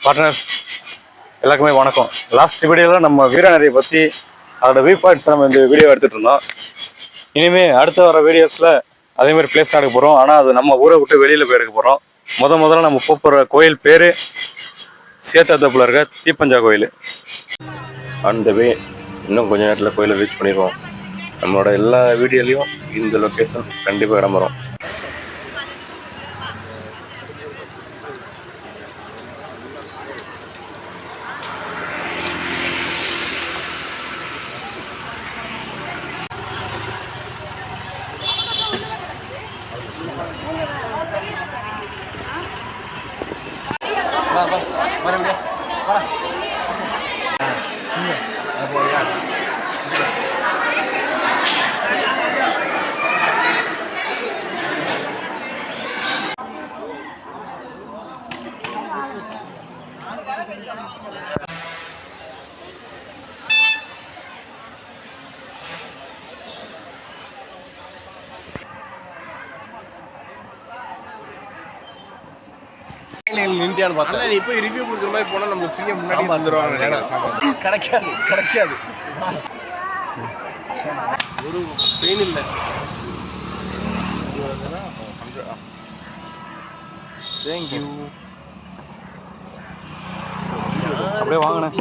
Partners எல்லாருக்குமே வணக்கம். Last வீடியோவில் நம்ம வீராநதியை பற்றி அதோட வியூ பாயிண்ட்ஸ் நம்ம இந்த வீடியோ எடுத்துகிட்டு இருந்தோம். இனிமேல் அடுத்து வர வீடியோஸில் அதேமாதிரி பிளேஸ் எடுக்க போகிறோம். ஆனால் அது நம்ம ஊரை விட்டு வெளியில் போயிருக்க போகிறோம். முதல்ல நம்ம போகிற கோயில் பேர் சேத்தாத்தப்பில் இருக்க தீப்பஞ்சா கோயில். அந்த வே இன்னும் கொஞ்சம் நேரத்தில் கோயிலை ரீச் பண்ணிடுவோம். நம்மளோட எல்லா வீடியோலையும் இந்த லொக்கேஷன் கண்டிப்பாக இடம் வரும். இப்போ ரிவ்யூ கொடுக்குற மாதிரி போனால் நம்ம ஃப்ரீயாக முன்னாடி வந்துடுவாங்க. கிடைக்காது ஒரு பெயின் இல்லை. தேங்க்யூ. அப்படியே வாங்கினேன்.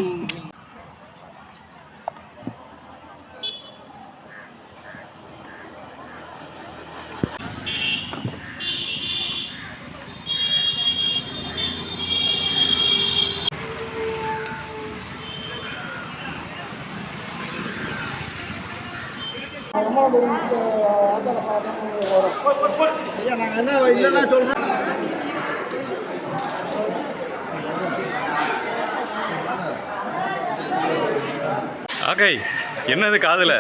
ஆகை என்னது காதுல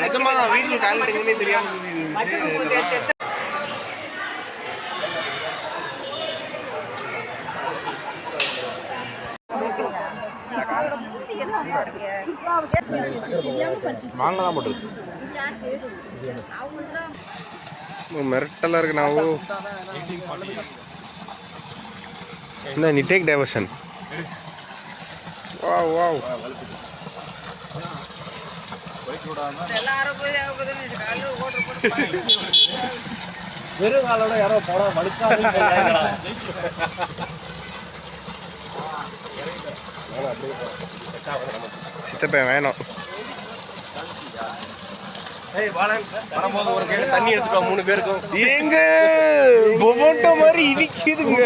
நிஜமாதான் வீட்டில் டாய்லெட்டுக்குன்னே தெரியாம மாங்கலாம் போட்டுருக்கு. மிரட்டலா இருக்கு. நான் இந்த நீ டேக் டைவர்ஷன். Wow wow. வெறும் காலோட யாரோ போட வழுக்காம சித்தப்பேன் வேணும். வரும்போது ஒரு கையில தண்ணி எடுத்துக்கோ 3 பேருக்கும். ஏங்க பொபோட்டோ மாதிரி இடிக்குதுங்க.